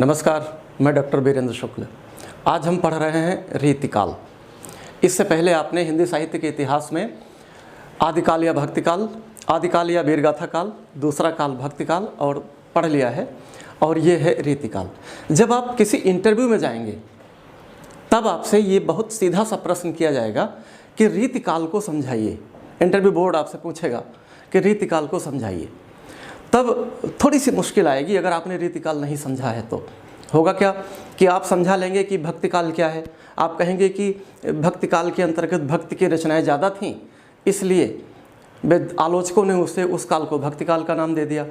नमस्कार, मैं डॉक्टर वीरेंद्र शुक्ल। आज हम पढ़ रहे हैं रीतिकाल। इससे पहले आपने हिंदी साहित्य के इतिहास में आदिकाल या भक्तिकाल, आदिकाल या वीरगाथा काल, दूसरा काल भक्तिकाल और पढ़ लिया है, और ये है रीतिकाल। जब आप किसी इंटरव्यू में जाएंगे तब आपसे ये बहुत सीधा सा प्रश्न किया जाएगा कि रीतिकाल को समझाइए। इंटरव्यू बोर्ड आपसे पूछेगा कि रीतिकाल को समझाइए, तब थोड़ी सी मुश्किल आएगी अगर आपने रीतिकाल नहीं समझा है तो। होगा क्या कि आप समझा लेंगे कि भक्तिकाल क्या है, आप कहेंगे कि भक्तिकाल के अंतर्गत भक्ति की रचनाएं ज़्यादा थीं, इसलिए आलोचकों ने उसे उस काल को भक्तिकाल का नाम दे दिया।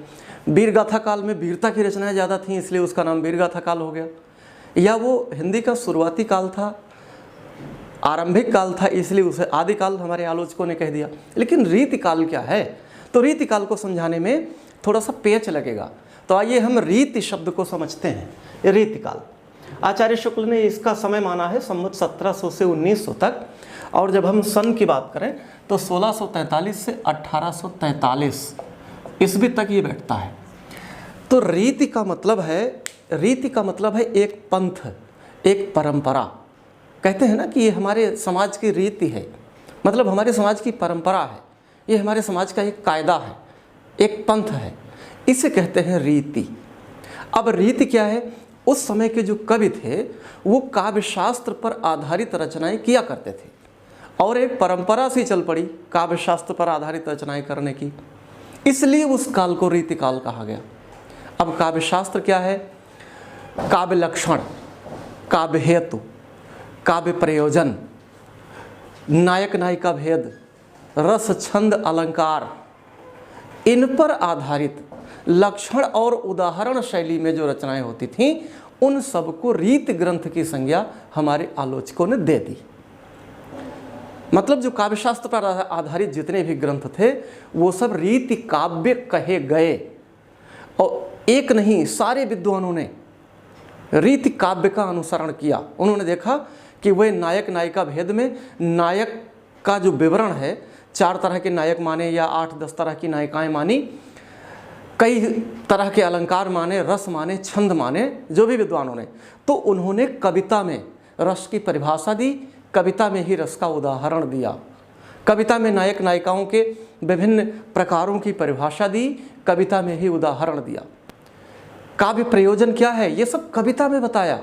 वीरगाथा काल में वीरता की रचनाएं ज़्यादा थीं, इसलिए उसका नाम वीरगाथा काल हो गया। या वो हिंदी का शुरुआती काल था, आरंभिक काल था, इसलिए उसे आदिकाल हमारे आलोचकों ने कह दिया। लेकिन रीतिकाल क्या है, तो रीतिकाल को समझाने में थोड़ा सा पेच लगेगा। तो आइए हम रीति शब्द को समझते हैं। रीतिकाल, आचार्य शुक्ल ने इसका समय माना है संवत 1700 से 1900 तक, और जब हम सन की बात करें तो 1643 से 1843 ईस्वी तक ये बैठता है। तो रीति का मतलब है एक पंथ, एक परंपरा। कहते हैं ना कि ये हमारे समाज की रीति है, मतलब हमारे समाज की परंपरा है, ये हमारे समाज का एक कायदा है, एक पंथ है, इसे कहते हैं रीति। अब रीति क्या है? उस समय के जो कवि थे वो काव्य शास्त्र पर आधारित रचनाएं किया करते थे, और एक परंपरा सी चल पड़ी काव्य शास्त्र पर आधारित रचनाएं करने की, इसलिए उस काल को रीतिकाल कहा गया। अब काव्य शास्त्र क्या है? काव्य लक्षण, काव्य हेतु, काव्य प्रयोजन, नायक नायिका भेद, रस छंद अलंकार, इन पर आधारित लक्षण और उदाहरण शैली में जो रचनाएं होती थीं, उन सबको रीति ग्रंथ की संज्ञा हमारे आलोचकों ने दे दी। मतलब जो काव्यशास्त्र पर आधारित जितने भी ग्रंथ थे वो सब रीति काव्य कहे गए, और एक नहीं सारे विद्वानों ने रीति काव्य का अनुसरण किया। उन्होंने देखा कि वह नायक नायिका भेद में नायक का जो विवरण है, 4 तरह के नायक माने या 8-10 तरह की नायिकाएं मानी, कई तरह के अलंकार माने, रस माने, छंद माने, जो भी विद्वानों ने, तो उन्होंने कविता में रस की परिभाषा दी, कविता में ही रस का उदाहरण दिया, कविता में नायक नायिकाओं के विभिन्न प्रकारों की परिभाषा दी, कविता में ही उदाहरण दिया। काव्य प्रयोजन क्या है ये सब कविता में बताया।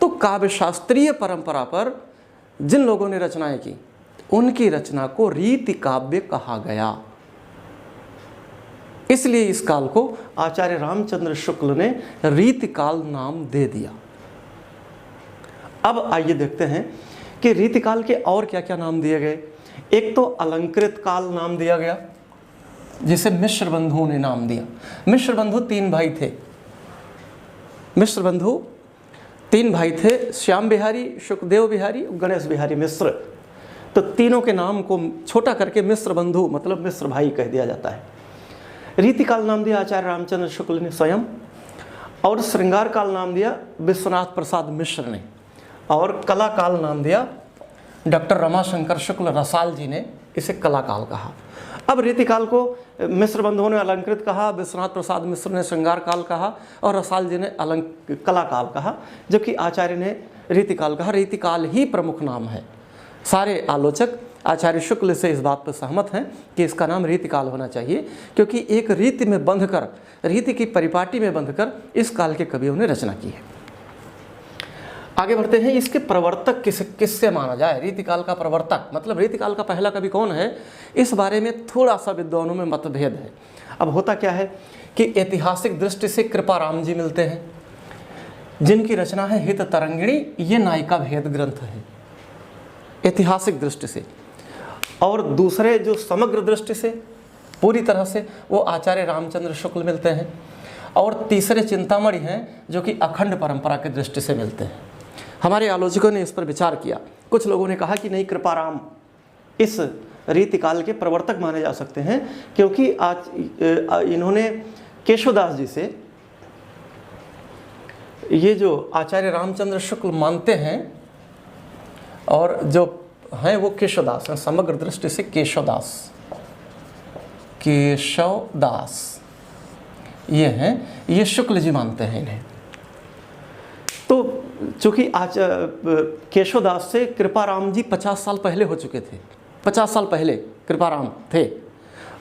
तो काव्य शास्त्रीय परंपरा पर जिन लोगों ने रचनाएं की उनकी रचना को रीति काव्य कहा गया, इसलिए इस काल को आचार्य रामचंद्र शुक्ल ने रीतिकाल नाम दे दिया। अब आइए देखते हैं कि रीतिकाल के और क्या क्या नाम दिए गए। एक तो अलंकृत काल नाम दिया गया, जिसे मिश्र बंधुओं ने नाम दिया। मिश्र बंधु 3 भाई थे। मिश्र बंधु 3 भाई थे, श्याम बिहारी, शुकदेव बिहारी, गणेश बिहारी मिश्र। तो तीनों के नाम को छोटा करके मिश्र बंधु मतलब मिश्र भाई कह दिया जाता है। रीतिकाल नाम दिया आचार्य रामचंद्र शुक्ल ने स्वयं, और श्रृंगार काल नाम दिया विश्वनाथ प्रसाद मिश्र ने, और कला काल नाम दिया डॉक्टर रमाशंकर शुक्ल रसाल जी ने, इसे कला काल कहा। अब रीतिकाल को मिश्र बंधुओं ने अलंकृत कहा, विश्वनाथ प्रसाद मिश्र ने श्रृंगार काल कहा, और रसाल जी ने कला काल कहा, जबकि आचार्य ने रीतिकाल कहा। रीतिकाल ही प्रमुख नाम है। सारे आलोचक आचार्य शुक्ल से इस बात पर सहमत हैं कि इसका नाम रीतिकाल होना चाहिए, क्योंकि एक रीति में बंधकर, रीति की परिपाटी में बंधकर इस काल के कवियों ने रचना की है। आगे बढ़ते हैं। इसके प्रवर्तक किससे माना जाए? रीतिकाल का प्रवर्तक मतलब रीतिकाल का पहला कवि कौन है, इस बारे में थोड़ा सा विद्वानों में मतभेद है। अब होता क्या है कि ऐतिहासिक दृष्टि से कृपाराम जी मिलते हैं, जिनकी रचना है हित तरंगिणी, ये नायिका भेद ग्रंथ है ऐतिहासिक दृष्टि से। और दूसरे जो समग्र दृष्टि से पूरी तरह से वो आचार्य रामचंद्र शुक्ल मिलते हैं, और तीसरे चिंतामणि हैं जो कि अखंड परंपरा की दृष्टि से मिलते हैं। हमारे आलोचकों ने इस पर विचार किया। कुछ लोगों ने कहा कि नहीं, कृपाराम इस रीतिकाल के प्रवर्तक माने जा सकते हैं, क्योंकि आज इन्होंने केशवदास जी से ये जो आचार्य रामचंद्र शुक्ल मानते हैं, और जो हैं वो केशवदास हैं, समग्र दृष्टि से केशवदास ये हैं, ये शुक्ल जी मानते हैं इन्हें। चूँकि आज केशवदास से कृपाराम जी 50 साल पहले हो चुके थे, 50 साल पहले कृपाराम थे,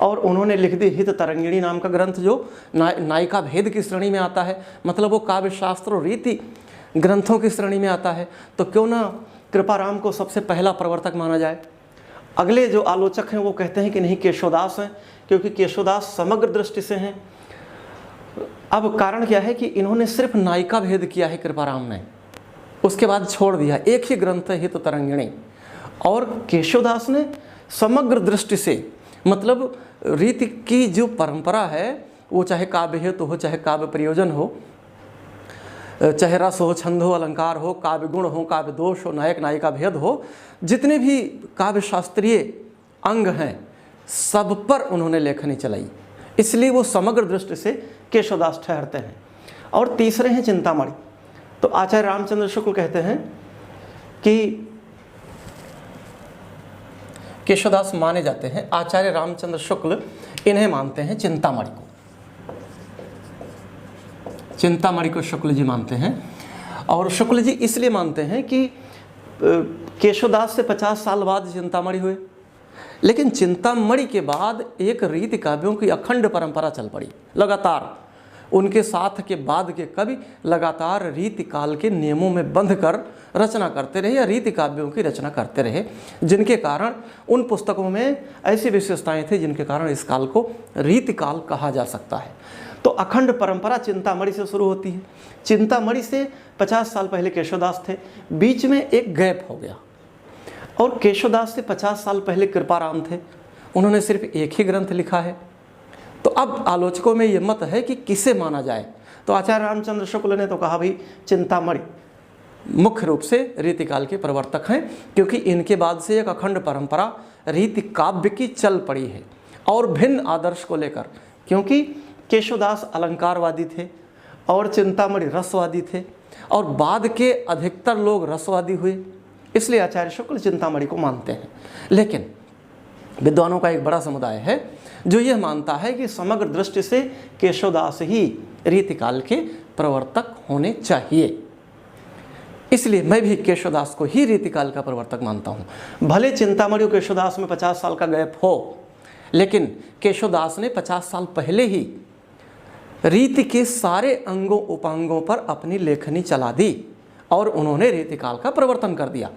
और उन्होंने लिख दी हित तरंगिणी नाम का ग्रंथ, जो नायिका भेद की श्रेणी में आता है, मतलब वो काव्य शास्त्र और रीति ग्रंथों की श्रेणी में आता है। तो क्यों ना कृपाराम को सबसे पहला प्रवर्तक माना जाए। अगले जो आलोचक हैं वो कहते हैं कि नहीं, केशवदास हैं, क्योंकि केशवदास समग्र दृष्टि से हैं। अब कारण क्या है कि इन्होंने सिर्फ नायिका भेद किया है कृपाराम ने, उसके बाद छोड़ दिया, एक ही ग्रंथ है हित तरंगिणी। और केशवदास ने समग्र दृष्टि से, मतलब रीति की जो परंपरा है, वो चाहे काव्य हेतु हो, चाहे काव्य प्रयोजन हो, चाहे रस हो, छंद हो, अलंकार हो, काव्य गुण हो, काव्य दोष हो, नायक नायिका भेद हो, जितने भी काव्य शास्त्रीय अंग हैं सब पर उन्होंने लेखनी चलाई, इसलिए वो समग्र दृष्टि से केशवदास ठहरते हैं। और तीसरे हैं चिंतामणि। तो आचार्य रामचंद्र शुक्ल कहते हैं कि केशवदास माने जाते हैं, आचार्य रामचंद्र शुक्ल इन्हें मानते हैं चिंतामणि को, चिंतामणि को शुक्ल जी मानते हैं। और शुक्ल जी इसलिए मानते हैं कि केशवदास से 50 साल बाद चिंतामणि हुए, लेकिन चिंतामणि के बाद एक रीति काव्यों की अखंड परंपरा चल पड़ी लगातार। उनके साथ के बाद के कवि लगातार रीति काल के नियमों में बंध कर रचना करते रहे या रीति काव्यों की रचना करते रहे, जिनके कारण उन पुस्तकों में ऐसी विशेषताएं थी जिनके कारण इस काल को रीति काल कहा जा सकता है। तो अखंड परंपरा चिंतामणि से शुरू होती है। चिंतामणि से 50 साल पहले केशवदास थे, बीच में एक गैप हो गया, और केशवदास से 50 साल पहले कृपाराम थे, उन्होंने सिर्फ एक ही ग्रंथ लिखा है। तो अब आलोचकों में ये मत है कि किसे माना जाए। तो आचार्य रामचंद्र शुक्ल ने तो कहा भाई चिंतामणि मुख्य रूप से रीतिकाल के प्रवर्तक हैं, क्योंकि इनके बाद से एक अखंड परंपरा रीति काव्य की चल पड़ी है, और भिन्न आदर्श को लेकर, क्योंकि केशवदास अलंकारवादी थे और चिंतामणि रसवादी थे, और बाद के अधिकतर लोग रसवादी हुए, इसलिए आचार्य शुक्ल चिंतामणि को मानते हैं। लेकिन विद्वानों का एक बड़ा समुदाय है जो यह मानता है कि समग्र दृष्टि से केशवदास ही रीतिकाल के प्रवर्तक होने चाहिए। इसलिए मैं भी केशवदास को ही रीतिकाल का प्रवर्तक मानता हूँ। भले चिंतामणि और केशवदास में 50 साल का गैप हो, लेकिन केशवदास ने 50 साल पहले ही रीति के सारे अंगों उपांगों पर अपनी लेखनी चला दी और उन्होंने रीतिकाल का प्रवर्तन कर दिया।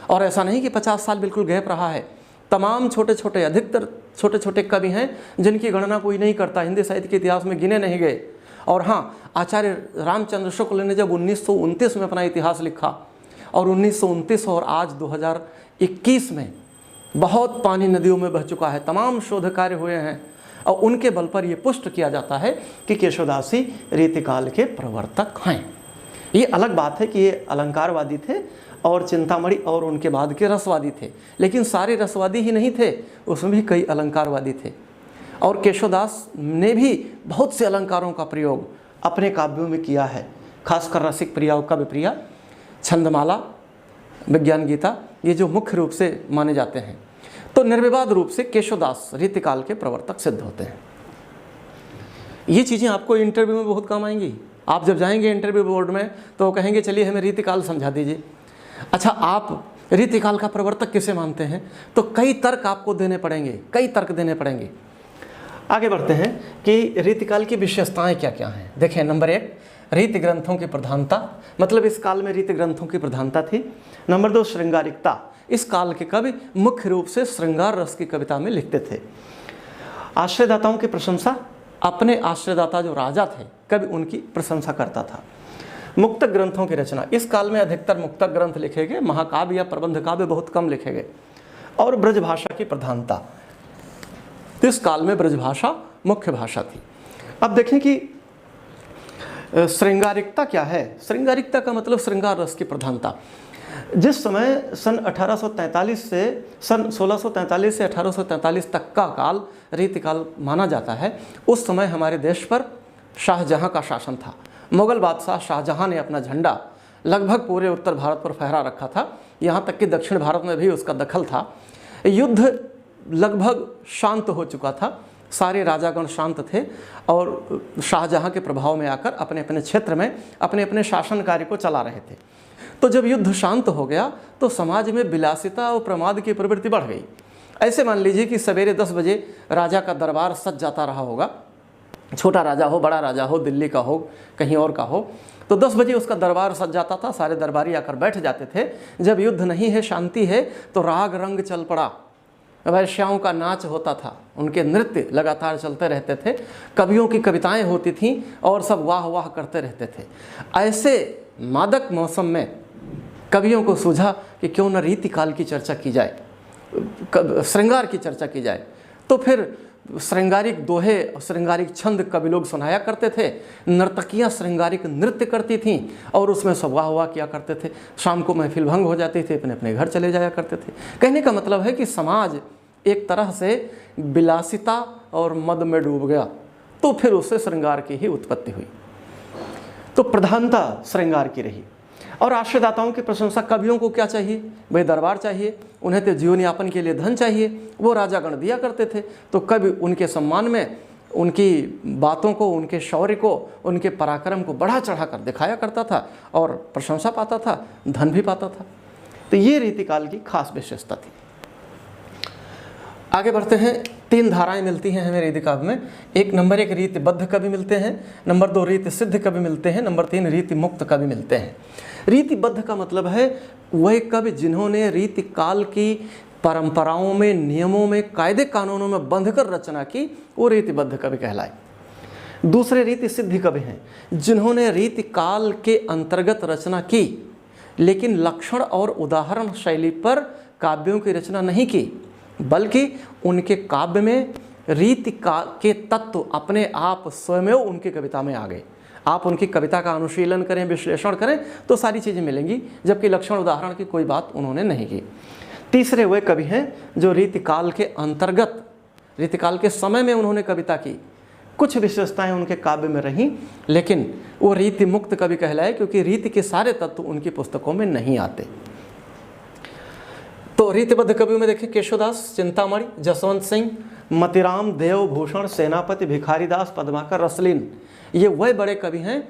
और ऐसा नहीं कि 50 साल बिल्कुल गैप रहा है, तमाम छोटे छोटे, अधिकतर छोटे छोटे कवि हैं जिनकी गणना कोई नहीं करता, हिंदी साहित्य के इतिहास में गिने नहीं गए। और हाँ, आचार्य रामचंद्र शुक्ल ने जब 1929 में अपना इतिहास लिखा, और 1929 और आज 2021 में बहुत पानी नदियों में बह चुका है, तमाम शोध कार्य हुए हैं, और उनके बल पर यह पुष्ट किया जाता है कि केशवदास ही रीतिकाल के प्रवर्तक हैं। ये अलग बात है कि ये अलंकारवादी थे और चिंतामणि और उनके बाद के रसवादी थे, लेकिन सारे रसवादी ही नहीं थे, उसमें भी कई अलंकारवादी थे। और केशवदास ने भी बहुत से अलंकारों का प्रयोग अपने काव्यों में किया है, खासकर रसिक प्रिया और काव्य प्रिया, छंदमाला, विज्ञान गीता, ये जो मुख्य रूप से माने जाते हैं। तो निर्विवाद रूप से केशवदास रीतिकाल के प्रवर्तक सिद्ध होते हैं। ये चीज़ें आपको इंटरव्यू में बहुत काम आएंगी। आप जब जाएंगे इंटरव्यू बोर्ड में तो वो कहेंगे चलिए हमें रीतिकाल समझा दीजिए। अच्छा, आप रीतिकाल का प्रवर्तक किसे मानते हैं? तो कई तर्क आपको देने पड़ेंगे, कई तर्क देने पड़ेंगे। आगे बढ़ते हैं कि रीतिकाल की विशेषताएं क्या क्या हैं। देखें, नंबर 1, रीति ग्रंथों की प्रधानता, मतलब इस काल में रीति ग्रंथों की प्रधानता थी। नंबर 2, श्रृंगारिकता, इस काल के कवि मुख्य रूप से श्रृंगार रस की कविता में लिखते थे। आश्रयदाताओं की प्रशंसा, अपने आश्रयदाता जो राजा थे कवि उनकी प्रशंसा करता था। मुक्तक ग्रंथों की रचना, इस काल में अधिकतर मुक्तक ग्रंथ लिखे गए, महाकाव्य या प्रबंध काव्य बहुत कम लिखे गए। और ब्रजभाषा की प्रधानता, इस काल में ब्रजभाषा मुख्य भाषा थी। अब देखें कि श्रृंगारिकता क्या है। श्रृंगारिकता का मतलब श्रृंगार रस की प्रधानता। जिस समय सन 1843 से सन 1643 से 1843 तक का काल रीतिकाल माना जाता है, उस समय हमारे देश पर शाहजहां का शासन था। मुगल बादशाह शाहजहां ने अपना झंडा लगभग पूरे उत्तर भारत पर फहरा रखा था, यहाँ तक कि दक्षिण भारत में भी उसका दखल था। युद्ध लगभग शांत हो चुका था, सारे राजागण शांत थे और शाहजहां के प्रभाव में आकर अपने अपने क्षेत्र में अपने अपने शासन कार्य को चला रहे थे। तो जब युद्ध शांत हो गया तो समाज में विलासिता और प्रमाद की प्रवृत्ति बढ़ गई। ऐसे मान लीजिए कि सवेरे 10 बजे राजा का दरबार सज जाता रहा होगा, छोटा राजा हो, बड़ा राजा हो, दिल्ली का हो, कहीं और का हो, तो 10 बजे उसका दरबार सज जाता था, सारे दरबारी आकर बैठ जाते थे। जब युद्ध नहीं है, शांति है, तो राग रंग चल पड़ा, वैश्याओं का नाच होता था, उनके नृत्य लगातार चलते रहते थे, कवियों की कविताएं होती थीं और सब वाह वाह करते रहते थे। ऐसे मादक मौसम में कवियों को सूझा कि क्यों न रीतिकाल की चर्चा की जाए, श्रृंगार की चर्चा की जाए। तो फिर श्रृंगारिक दोहे, श्रृंगारिक छंद कवि लोग सुनाया करते थे, नर्तकियां श्रृंगारिक नृत्य करती थीं और उसमें सब वाह वाह किया करते थे। शाम को महफिल भंग हो जाती थी, अपने अपने घर चले जाया करते थे। कहने का मतलब है कि समाज एक तरह से विलासिता और मद में डूब गया, तो फिर उससे श्रृंगार की ही उत्पत्ति हुई। तो प्रधानता श्रृंगार की रही। और आश्रयदाताओं की प्रशंसा, कवियों को क्या चाहिए भाई? दरबार चाहिए, उन्हें तो जीवन यापन के लिए धन चाहिए, वो राजागण दिया करते थे। तो कवि उनके सम्मान में उनकी बातों को, उनके शौर्य को, उनके पराक्रम को बढ़ा चढ़ा कर दिखाया करता था और प्रशंसा पाता था, धन भी पाता था। तो ये रीतिकाल की खास विशेषता थी। आगे बढ़ते हैं। 3 धाराएं मिलती हैं हमें रीतिकाव्य में। 1 नंबर 1 रीतिबद्ध कवि मिलते हैं, नंबर 2 रीति सिद्ध कवि मिलते हैं, नंबर 3 रीति मुक्त कवि मिलते हैं। रीतिबद्ध का मतलब है वह कवि जिन्होंने रीतिकाल की परंपराओं में, नियमों में, कायदे कानूनों में बंधकर रचना की, वो रीतिबद्ध कवि कहलाए। दूसरे रीति सिद्ध कवि हैं जिन्होंने रीतिकाल के अंतर्गत रचना की, लेकिन लक्षण और उदाहरण शैली पर काव्यों की रचना नहीं की, बल्कि उनके काव्य में रीति के तत्व अपने आप स्वयं उनकी कविता में आ गए। आप उनकी कविता का अनुशीलन करें, विश्लेषण करें तो सारी चीज़ें मिलेंगी, जबकि लक्षण उदाहरण की कोई बात उन्होंने नहीं की। तीसरे वे कवि हैं जो रीतिकाल के अंतर्गत, रीतिकाल के समय में उन्होंने कविता की, कुछ विशेषताएं उनके काव्य में रहीं, लेकिन वो रीति मुक्त कवि कहलाए क्योंकि रीति के सारे तत्व उनकी पुस्तकों में नहीं आते। तो रीतिबद्ध कवियों में देखिए केशवदास, चिंतामणि, जसवंत सिंह, मतिराम, देवभूषण, सेनापति, भिखारीदास, पद्माकर, रसलीन, ये वह बड़े कवि हैं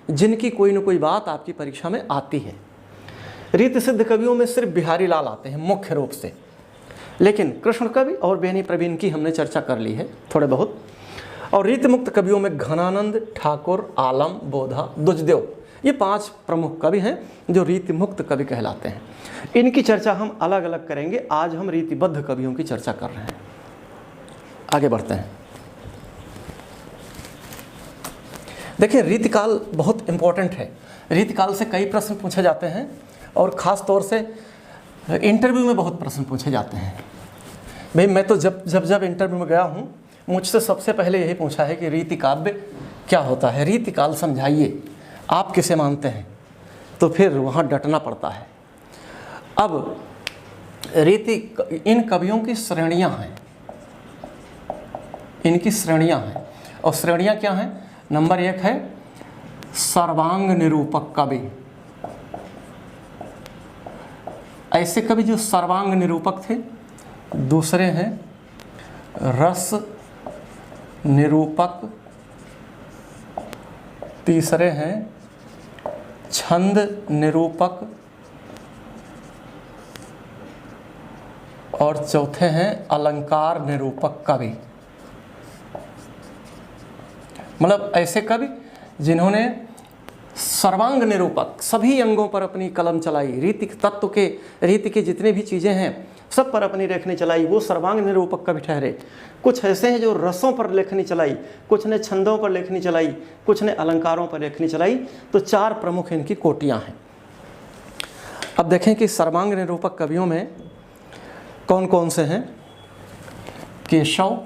जिनकी कोई न कोई बात आपकी परीक्षा में आती है। रीति सिद्ध कवियों में सिर्फ बिहारी लाल आते हैं मुख्य रूप से, लेकिन कृष्ण कवि और बेनी प्रवीण की हमने चर्चा कर ली है थोड़े बहुत। और रीति मुक्त कवियों में घनानंद, ठाकुर, आलम, बोधा, दुजदेव, ये 5 प्रमुख कवि हैं जो रीति मुक्त कवि कहलाते हैं। इनकी चर्चा हम अलग अलग करेंगे, आज हम रीतिबद्ध कवियों की चर्चा कर रहे हैं। आगे बढ़ते हैं। देखिए रीतिकाल बहुत इम्पोर्टेंट है। रीतिकाल से कई प्रश्न पूछे जाते हैं और ख़ास तौर से इंटरव्यू में बहुत प्रश्न पूछे जाते हैं। भाई मैं तो जब इंटरव्यू में गया हूँ, मुझसे सबसे पहले यही पूछा है कि रीतिकाव्य क्या होता है, रीतिकाल समझाइए, आप किसे मानते हैं, तो फिर वहाँ डटना पड़ता है। अब इन कवियों की श्रेणियाँ हैं, इनकी श्रेणियाँ हैं, और श्रेणियाँ क्या हैं? नंबर 1 है सर्वांग निरूपक कवि। ऐसे कवि जो सर्वांग निरूपक थे। दूसरे हैं रस निरूपक। तीसरे हैं छंद निरूपक। और चौथे हैं अलंकार निरूपक कवि। मतलब ऐसे कवि जिन्होंने सर्वांग निरूपक, सभी अंगों पर अपनी कलम चलाई, रीति तत्व के, रीति की जितनी भी चीज़ें हैं सब पर अपनी लेखनी चलाई, वो सर्वांग निरूपक कवि ठहरे। कुछ ऐसे हैं जो रसों पर लेखनी चलाई, कुछ ने छंदों पर लेखनी चलाई, कुछ ने अलंकारों पर लेखनी चलाई। तो 4 प्रमुख इनकी कोटियाँ हैं। अब देखें कि सर्वांग निरूपक कवियों में कौन कौन से हैं। केशव,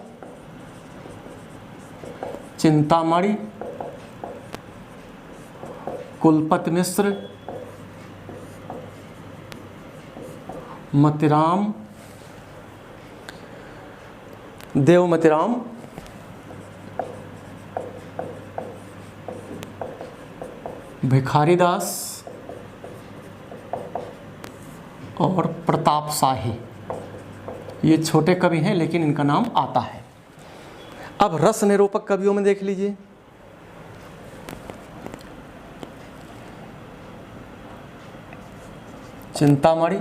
चिंतामणि, कुलपति मिश्र, मतिराम, देवमतिराम, भिखारीदास और प्रताप शाही। ये छोटे कवि हैं लेकिन इनका नाम आता है। अब रस निरूपक कवियों में देख लीजिए। चिंतामणि,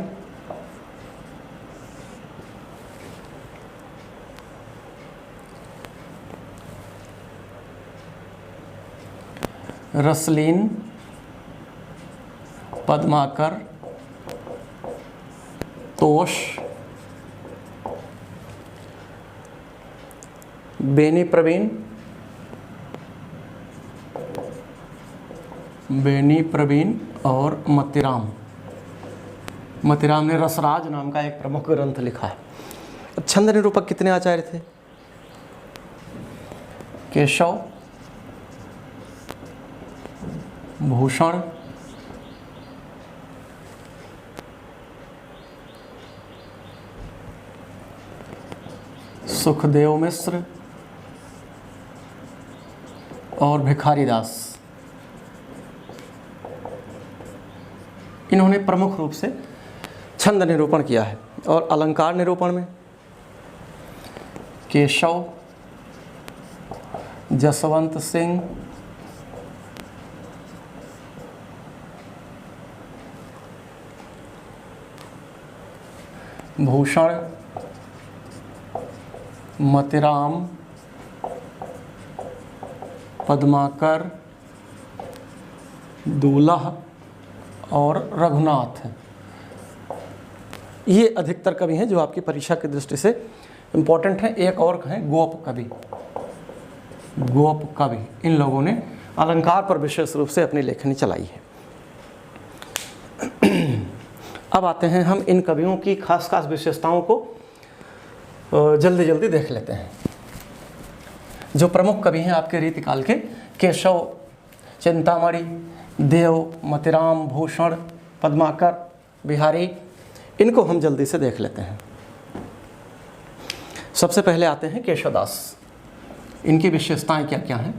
रसलीन, पद्माकर, तोष, बेनी प्रवीण, और मतिराम। मतिराम ने रसराज नाम का एक प्रमुख ग्रंथ लिखा है। छंद निरूपक कितने आचार्य थे? केशव, भूषण, सुखदेव मिश्र और भिखारीदास। इन्होंने प्रमुख रूप से छंद निरूपण किया है। और अलंकार निरूपण में केशव, जसवंत सिंह, भूषण, मतिराम, पद्माकर, दूल्हा और रघुनाथ। ये अधिकतर कवि हैं जो आपकी परीक्षा की दृष्टि से इम्पोर्टेंट हैं। एक और हैं गोप कवि। गोप कवि, इन लोगों ने अलंकार पर विशेष रूप से अपनी लेखनी चलाई है। अब आते हैं हम इन कवियों की खास खास विशेषताओं को जल्दी जल्दी देख लेते हैं। जो प्रमुख कवि हैं आपके रीतिकाल के, केशव, चिंतामणि, देव, मतिराम, भूषण, पद्माकर, बिहारी, इनको हम जल्दी से देख लेते हैं। सबसे पहले आते हैं केशवदास। इनकी विशेषताएं क्या क्या हैं?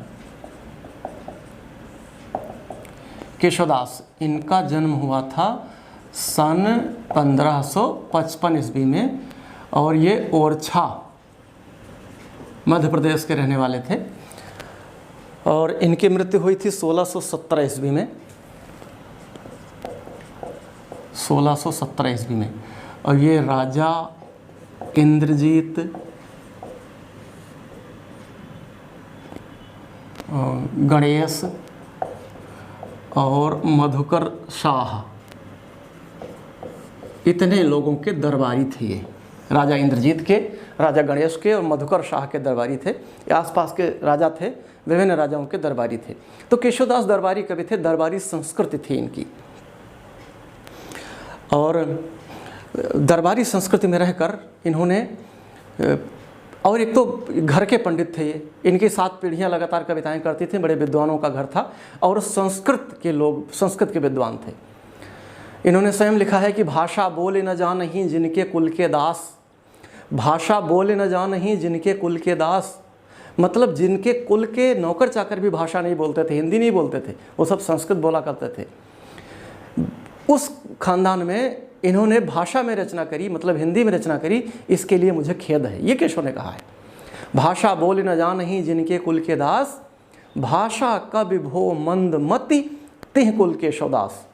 केशवदास, इनका जन्म हुआ था सन 1555 ईस्वी में और ये ओरछा मध्य प्रदेश के रहने वाले थे। और इनकी मृत्यु हुई थी 1617 ईस्वी में। 1617 ईस्वी में। और ये राजा इंद्रजीत, गणेश और मधुकर शाह, इतने लोगों के दरबारी थे। ये राजा इंद्रजीत के, राजा गणेश के और मधुकर शाह के दरबारी थे। ये आसपास के राजा थे, विभिन्न राजाओं के दरबारी थे। तो केशवदास दरबारी कवि थे, दरबारी संस्कृति थी इनकी। और दरबारी संस्कृति में रहकर इन्होंने, और एक तो घर के पंडित थे ये, इनकी 7 पीढ़ियाँ लगातार कविताएं करती थी, बड़े विद्वानों का घर था और संस्कृत के लोग, संस्कृत के विद्वान थे। इन्होंने स्वयं लिखा है कि भाषा बोले न जानहीं जिनके कुल के दास, भाषा बोले न जानहीं जिनके कुल के दास, मतलब जिनके कुल के नौकर चाकर भी भाषा नहीं बोलते थे, हिंदी नहीं बोलते थे, वो सब संस्कृत बोला करते थे। उस खानदान में इन्होंने भाषा में रचना करी, मतलब हिंदी में रचना करी, इसके लिए मुझे खेद है, ये केशव ने कहा है। भाषा बोले न जानहीं जिनके कुल के दास, भाषा का विभो मंद मति तिह कुल केशवदास।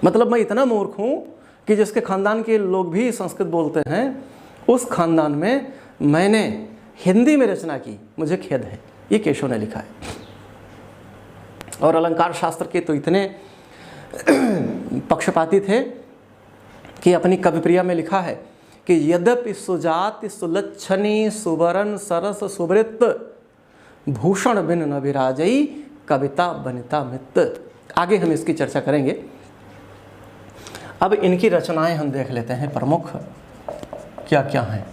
मतलब मैं इतना मूर्ख हूँ कि जिसके खानदान के लोग भी संस्कृत बोलते हैं, उस खानदान में मैंने हिंदी में रचना की, मुझे खेद है, ये केशव ने लिखा है। और अलंकार शास्त्र के तो इतने पक्षपाती थे कि अपनी कविप्रिया में लिखा है कि यद्यपि सुजाति सुलक्षणी सुवरण सरस सुवृत, भूषण बिन न विराजई कविता बनिता मित। आगे हम इसकी चर्चा करेंगे। अब इनकी रचनाएं हम देख लेते हैं, प्रमुख क्या क्या हैं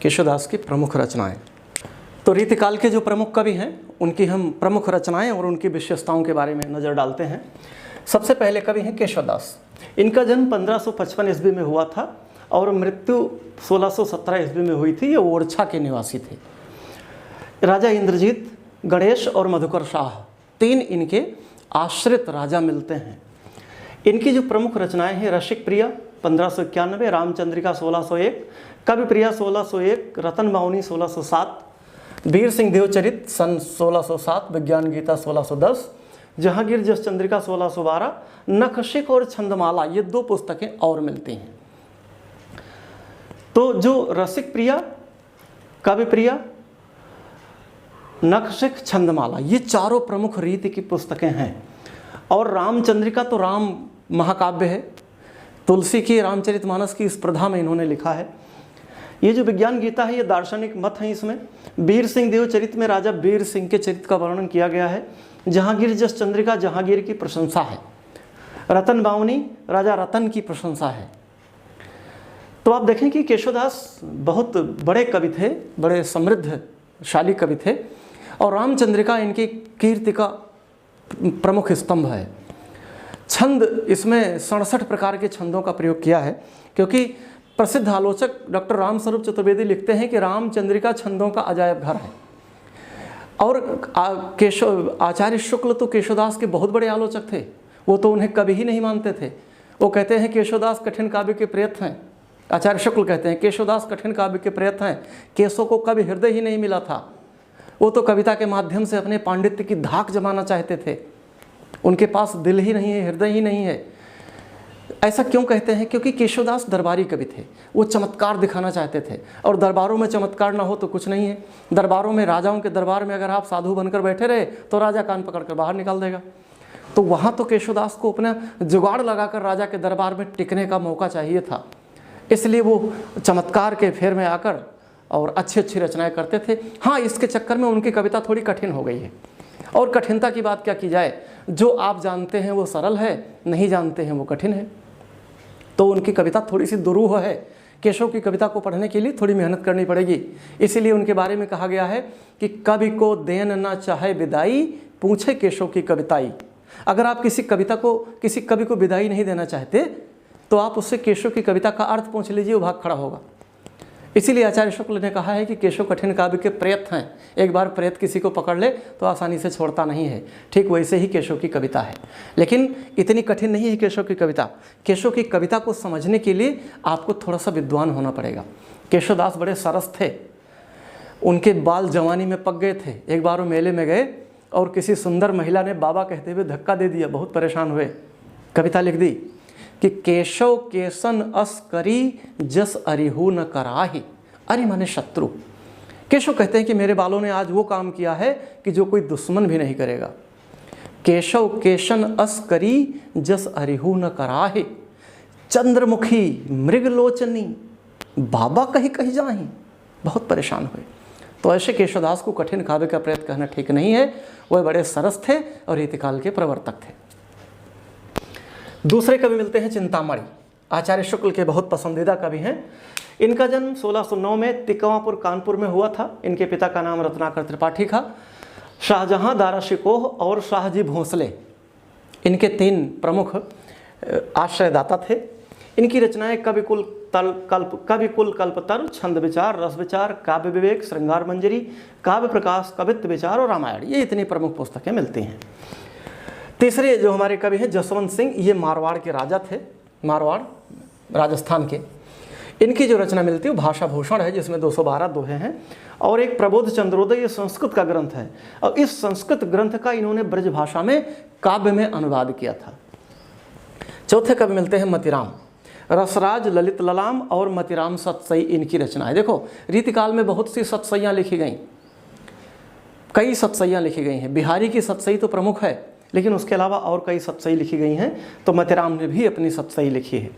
केशवदास की प्रमुख रचनाएं। तो रीतिकाल के जो प्रमुख कवि हैं उनकी हम प्रमुख रचनाएं और उनकी विशेषताओं के बारे में नज़र डालते हैं। सबसे पहले कवि हैं केशवदास। इनका जन्म 1555 ईस्वी में हुआ था और मृत्यु 1617 ईस्वी में हुई थी। ये ओरछा के निवासी थे। राजा इंद्रजीत, गणेश और मधुकर शाह, 3 इनके आश्रित राजा मिलते हैं। इनकी जो प्रमुख रचनाएं हैं, रसिक प्रिया 1591, रामचंद्रिका 1601, कवि प्रिया 1601, रतन बाउनी 1607, वीर सिंह देवचरित सन 1607, विज्ञान गीता 1610, जहांगीर जस चंद्रिका 1612, नखशिख और छंदमाला ये 2 पुस्तकें और मिलती हैं। तो जो रसिक प्रिया, काव्य प्रिया, नखशिख, छंदमाला ये चारों प्रमुख रीति की पुस्तकें हैं। और रामचंद्रिका तो राम महाकाव्य है, तुलसी की रामचरितमानस की स्पर्धा में इन्होंने लिखा है। ये जो विज्ञान गीता है ये दार्शनिक मत है। इसमें वीर सिंह देव चरित में राजा वीर सिंह के चरित्र का वर्णन किया गया है। जहांगीर जस चंद्रिका जहांगीर की प्रशंसा है। रतन बावनी राजा रतन की प्रशंसा है। तो आप देखें कि केशवदास बहुत बड़े कवि थे, बड़े समृद्धशाली कवि थे, और रामचंद्रिका इनकी कीर्ति का प्रमुख स्तंभ है। छंद, इसमें 67 प्रकार के छंदों का प्रयोग किया है, क्योंकि प्रसिद्ध आलोचक डॉक्टर रामस्वरूप चतुर्वेदी लिखते हैं कि रामचंद्रिका छंदों का अजायब घर है। और आचार्य शुक्ल तो केशवदास के बहुत बड़े आलोचक थे, वो तो उन्हें कभी ही नहीं मानते थे। वो कहते हैं केशवदास कठिन काव्य के प्रयत्न हैं। आचार्य शुक्ल कहते हैं केशवदास कठिन काव्य के प्रयत्न हैं, केशव को कभी हृदय ही नहीं मिला था। वो तो कविता के माध्यम से अपने पांडित्य की धाक जमाना चाहते थे, उनके पास दिल ही नहीं है, हृदय ही नहीं है। ऐसा क्यों कहते हैं? क्योंकि केशवदास दरबारी कवि थे, वो चमत्कार दिखाना चाहते थे, और दरबारों में चमत्कार ना हो तो कुछ नहीं है। दरबारों में, राजाओं के दरबार में अगर आप साधु बनकर बैठे रहे तो राजा कान पकड़कर बाहर निकाल देगा। तो वहाँ तो केशवदास को अपना जुगाड़ लगाकर राजा के दरबार में टिकने का मौका चाहिए था, इसलिए वो चमत्कार के फेर में आकर और अच्छी अच्छी रचनाएं करते थे। हाँ, इसके चक्कर में उनकी कविता थोड़ी कठिन हो गई है, और कठिनता की बात क्या की जाए, जो आप जानते हैं वो सरल है, नहीं जानते हैं वो कठिन है। तो उनकी कविता थोड़ी सी दुरूह है, केशव की कविता को पढ़ने के लिए थोड़ी मेहनत करनी पड़ेगी। इसीलिए उनके बारे में कहा गया है कि कवि को देन ना चाहे विदाई, पूछे केशव की कविताई। अगर आप किसी कवि को विदाई नहीं देना चाहते तो आप उससे केशव की कविता का अर्थ पूछ लीजिए, वो भाग खड़ा होगा। इसीलिए आचार्य शुक्ल ने कहा है कि केशव कठिन काव्य के प्रयत्न हैं। एक बार प्रयत्न किसी को पकड़ ले तो आसानी से छोड़ता नहीं है। ठीक वैसे ही केशव की कविता है, लेकिन इतनी कठिन नहीं है केशव की कविता। केशव की कविता को समझने के लिए आपको थोड़ा सा विद्वान होना पड़ेगा। केशवदास बड़े सरस थे, उनके बाल जवानी में पक गए थे। एक बार वो मेले में गए और किसी सुंदर महिला ने बाबा कहते हुए धक्का दे दिया, बहुत परेशान हुए। कविता लिख दी कि केशव केसन अस करी जस अरिहु न कराही। अरि माने शत्रु। केशव कहते हैं कि मेरे बालों ने आज वो काम किया है कि जो कोई दुश्मन भी नहीं करेगा। केशव केशन अस करी जस अरिहु न कराही, चंद्रमुखी मृगलोचनी बाबा कहीं कहीं जाही। बहुत परेशान हुए। तो ऐसे केशवदास को कठिन काव्य का प्रयत्न कहना ठीक नहीं है। वह बड़े सरस थे और रीतिकाल के प्रवर्तक थे। दूसरे कवि मिलते हैं चिंतामणि, आचार्य शुक्ल के बहुत पसंदीदा कवि हैं। इनका जन्म 1609 में तिकवापुर कानपुर में हुआ था। इनके पिता का नाम रत्नाकर त्रिपाठी था। शाहजहां, दारा शिकोह और शाहजी भोंसले इनके 3 प्रमुख आश्रयदाता थे। इनकी रचनाएं कविकुल कल्पतरु, छंद विचार, रस विचार, काव्य विवेक, श्रृंगार मंजरी, काव्य प्रकाश, कवित्व विचार और रामायण, ये इतनी प्रमुख पुस्तकें मिलती हैं। तीसरे जो हमारे कवि हैं जसवंत सिंह, ये मारवाड़ के राजा थे, मारवाड़ राजस्थान के। इनकी जो रचना मिलती है वो भाषा भूषण है, जिसमें 212 दोहे हैं, और एक प्रबोध चंद्रोदय, ये संस्कृत का ग्रंथ है। और इस संस्कृत ग्रंथ का इन्होंने ब्रज भाषा में काव्य में अनुवाद किया था। चौथे कवि मिलते हैं मतिराम, रसराज, ललित ललाम और मतिराम सतसई इनकी रचना है। देखो, रीतिकाल में बहुत सी सतसैयाँ लिखी गई, कई सतसैयाँ लिखी गई हैं। बिहारी की सतसई तो प्रमुख है, लेकिन उसके अलावा और कई सतसई लिखी गई हैं। तो मतिराम ने भी अपनी सतसई लिखी है।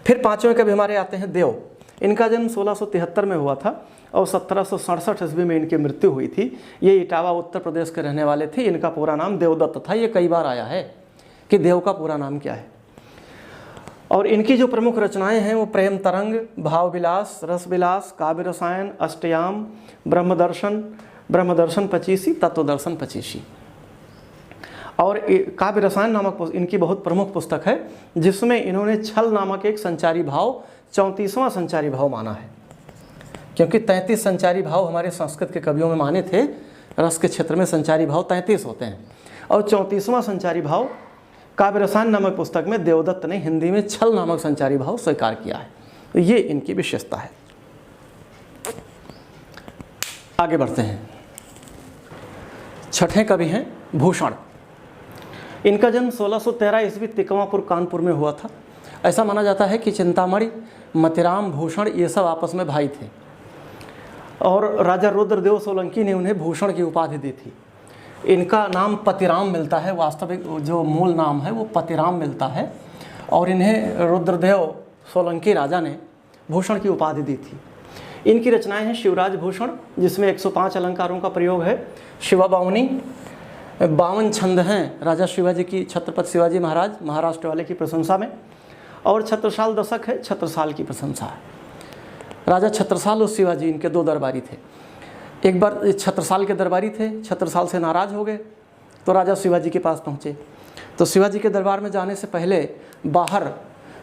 फिर 5वें कवि हमारे आते हैं देव। इनका जन्म 1673 में हुआ था और 1767 ईस्वी में इनकी मृत्यु हुई थी। ये इटावा उत्तर प्रदेश के रहने वाले थे। इनका पूरा नाम देवदत्त था। ये कई बार आया है कि देव का पूरा नाम क्या है। और इनकी जो प्रमुख रचनाएं हैं वो प्रेम तरंग, भाव विलास, रस विलास, काव्य रसायन, अष्टयाम, ब्रह्मदर्शन 25, तत्वदर्शन 25। और काव्य रसायन नामक इनकी बहुत प्रमुख पुस्तक है, जिसमें इन्होंने छल नामक एक संचारी भाव 34वां संचारी भाव माना है। क्योंकि 33 संचारी भाव हमारे संस्कृत के कवियों में माने थे। रस के क्षेत्र में संचारी भाव 33 होते हैं, और 34वां संचारी भाव काव्य रसायन नामक पुस्तक में देवदत्त ने हिंदी में छल नामक संचारी भाव स्वीकार किया है। तो ये इनकी विशेषता है। आगे बढ़ते हैं। छठे कवि हैं भूषण। इनका जन्म 1613 ईस्वी तिकवापुर कानपुर में हुआ था। ऐसा माना जाता है कि चिंतामणि, मतिराम, भूषण ये सब आपस में भाई थे और राजा रुद्रदेव सोलंकी ने उन्हें भूषण की उपाधि दी थी। इनका नाम पतिराम मिलता है, वास्तविक जो मूल नाम है वो पतिराम मिलता है, और इन्हें रुद्रदेव सोलंकी राजा ने भूषण की उपाधि दी थी। इनकी रचनाएं हैं शिवराज भूषण, जिसमें 105 अलंकारों का प्रयोग है, शिवा बावनी, 52 छंद हैं राजा शिवाजी की, छत्रपति शिवाजी महाराज महाराष्ट्र वाले की प्रशंसा में, और छत्रसाल दशक है, छत्रसाल की प्रशंसा है। राजा छत्रसाल और शिवाजी इनके दो दरबारी थे। एक बार छत्रसाल के दरबारी थे, छत्रसाल से नाराज़ हो गए तो राजा शिवाजी के पास पहुँचे। तो शिवाजी के दरबार में जाने से पहले बाहर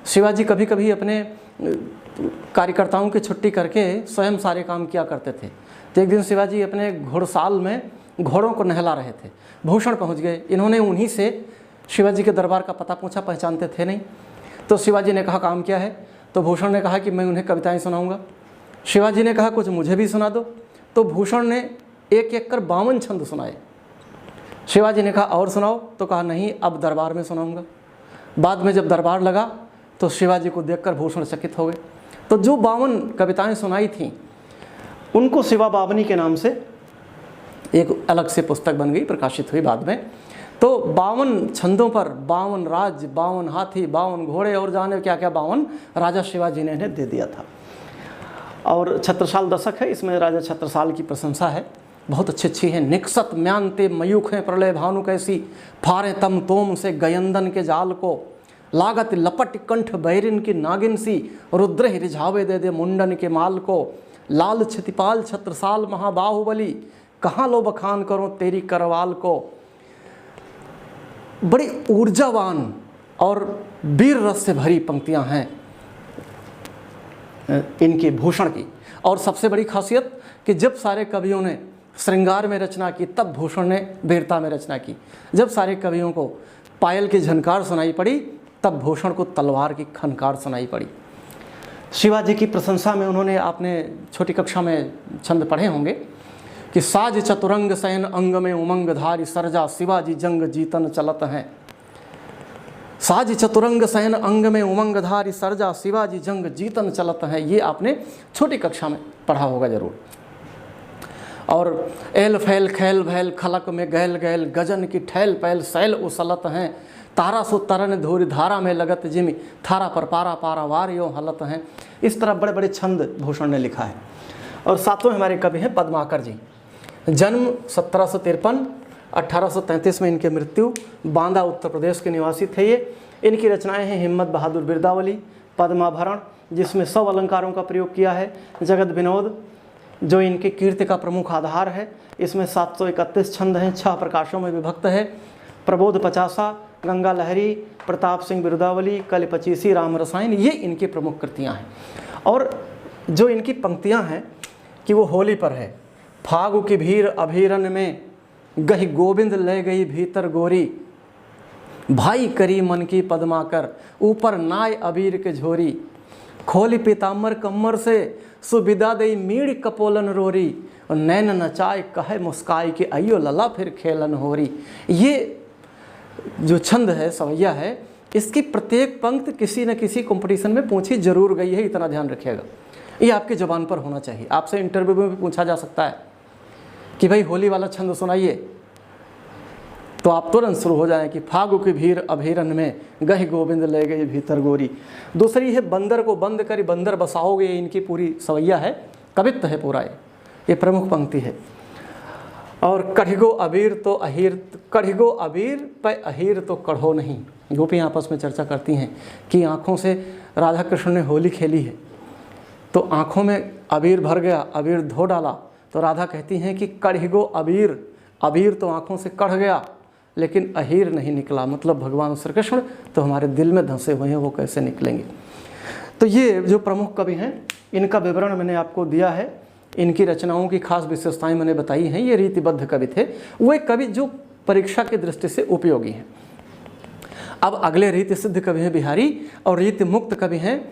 शिवाजी कभी कभी अपने कार्यकर्ताओं की छुट्टी करके स्वयं सारे काम किया करते थे। तो एक दिन शिवाजी अपने घोड़साल में घोड़ों को नहला रहे थे, भूषण पहुंच गए। इन्होंने उन्हीं से शिवाजी के दरबार का पता पूछा, पहचानते थे नहीं। तो शिवाजी ने कहा काम क्या है? तो भूषण ने कहा कि मैं उन्हें कविताएं सुनाऊंगा। शिवाजी ने कहा कुछ मुझे भी सुना दो। तो भूषण ने एक एक कर 52 छंद सुनाए। शिवाजी ने कहा और सुनाओ, तो कहा नहीं अब दरबार में सुनाऊंगा। बाद में जब दरबार लगा तो शिवाजी को देखकर भूषण चकित हो गए। तो जो 52 कविताएं सुनाई थीं उनको शिवा बावनी के नाम से एक अलग से पुस्तक बन गई, प्रकाशित हुई बाद में। तो 52 छंदों पर 52 राज, 52 हाथी, 52 घोड़े और जाने क्या क्या 52 राजा शिवाजी ने इन्हें दे दिया था। और छत्रसाल दशक है, इसमें राजा छत्रसाल की प्रशंसा है, बहुत अच्छी है। निकसत म्यांते मयूखें प्रलय भानु कैसी, फारे तम तोम से गयंदन के जाल को, लागत लपट कंठ बैरिन की नागिन सी, रुद्र ही रिझावे दे दे मुंडन के माल को, लाल क्षतिपाल छत्रसाल महाबाहुबली, कहाँ लो बखान करो तेरी करवाल को। बड़ी ऊर्जावान और वीर रस से भरी पंक्तियां हैं इनकी भूषण की। और सबसे बड़ी खासियत कि जब सारे कवियों ने श्रृंगार में रचना की तब भूषण ने वीरता में रचना की। जब सारे कवियों को पायल की झनकार सुनाई पड़ी तब भूषण को तलवार की खनकार सुनाई पड़ी। शिवाजी की प्रशंसा में उन्होंने, आपने छोटी कक्षा में छंद पढ़े होंगे कि साज चतुरंग सैन अंग में उमंग धारी, सरजा शिवाजी जंग जीतन चलत हैं। साज चतुरंग सैन अंग में उमंग धारी, सरजा शिवाजी जंग जीतन चलत हैं। ये आपने छोटी कक्षा में पढ़ा होगा जरूर। और एल फैल खैल भैल खलक में गैल गैल, गजन की ठैल पैल सैल उसलत हैं। तारा सो तरन धूरी धारा में लगत जिमी, थारा पर पारा पारा वार यो हलत हैं। इस तरह बड़े बड़े छंद भूषण ने लिखा है। और सातवें हमारे कवि हैं पद्माकर जी। जन्म 1753, 1833 में इनकी मृत्यु। बांदा उत्तर प्रदेश के निवासी थे ये। इनकी रचनाएं हैं हिम्मत बहादुर बिरदावली, पद्माभरण जिसमें 100 अलंकारों का प्रयोग किया है, जगत विनोद जो इनकी कीर्ति का प्रमुख आधार है, इसमें 731 छंद हैं, 6 प्रकाशों में विभक्त है। प्रबोध पचासा, गंगा लहरी, प्रताप सिंह बिरदावली, कल पचीसी, राम रसायन, ये इनकी प्रमुख कृतियाँ हैं। और जो इनकी पंक्तियाँ हैं कि वो होली पर है। फागु की भीर अभीरन में, गही गोविंद ले गई भीतर गोरी, भाई करी मन की पद्माकर, ऊपर नाय अबीर के झोरी, खोली पीताम्बर कम्मर से, सुविदा दई मीड़ कपोलन रोरी, और नैन नचाए कहे मुस्काई के, अयो लला फिर खेलन होरी। ये जो छंद है, सवैया है, इसकी प्रत्येक पंक्ति किसी न किसी कंपटीशन में पूछी जरूर गई है, इतना ध्यान रखिएगा। ये आपकी ज़बान पर होना चाहिए। आपसे इंटरव्यू में भी पूछा जा सकता है कि भाई होली वाला छंद सुनाइए, तो आप तुरंत शुरू हो जाएं कि फागु की भीर अभीरन में, गह गोविंद ले गई भीतर गोरी। दूसरी है बंदर को बंद करी बंदर बसाओगे, इनकी पूरी सवैया है, कवित्व है पूरा, ये प्रमुख पंक्ति है। और कढ़गो अबीर तो अहीर, कढ़गो अबीर पे अहीर तो कढ़ो नहीं। गोपियाँ आपस में चर्चा करती हैं कि आँखों से राधा कृष्ण ने होली खेली है तो आँखों में अबीर भर गया, अबीर धो डाला, तो राधा कहती हैं कि कढ़गो अबीर, अबीर तो आँखों से कढ़ गया लेकिन अहीर नहीं निकला, मतलब भगवान श्री कृष्ण तो हमारे दिल में धंसे हुए हैं, वो कैसे निकलेंगे। तो ये जो प्रमुख कवि हैं इनका विवरण मैंने आपको दिया है, इनकी रचनाओं की खास विशेषताएं मैंने बताई हैं। ये रीतिबद्ध कवि थे, वो एक कवि जो परीक्षा की दृष्टि से उपयोगी हैं। अब अगले रीति सिद्ध कवि हैं बिहारी, और रीति मुक्त कवि हैं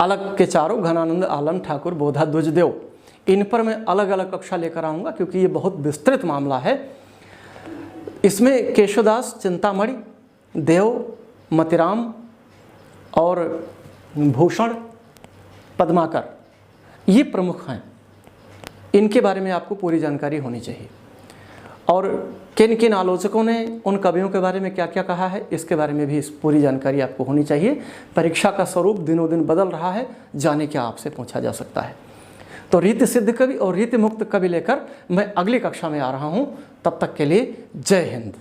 अलग के चारों, घनानंद, आलम, ठाकुर, बोधा, द्विजदेव। इन पर मैं अलग अलग कक्षा लेकर आऊँगा क्योंकि ये बहुत विस्तृत मामला है। इसमें केशवदास, चिंतामणि, देव, मतिराम और भूषण, पद्माकर ये प्रमुख हैं। इनके बारे में आपको पूरी जानकारी होनी चाहिए। और किन किन आलोचकों ने उन कवियों के बारे में क्या क्या कहा है, इसके बारे में भी इस पूरी जानकारी आपको होनी चाहिए। परीक्षा का स्वरूप दिनों दिन बदल रहा है, जाने क्या आपसे पूछा जा सकता है। तो रीति सिद्ध कवि और रीति मुक्त कवि लेकर मैं अगली कक्षा में आ रहा हूँ। तब तक के लिए जय हिंद।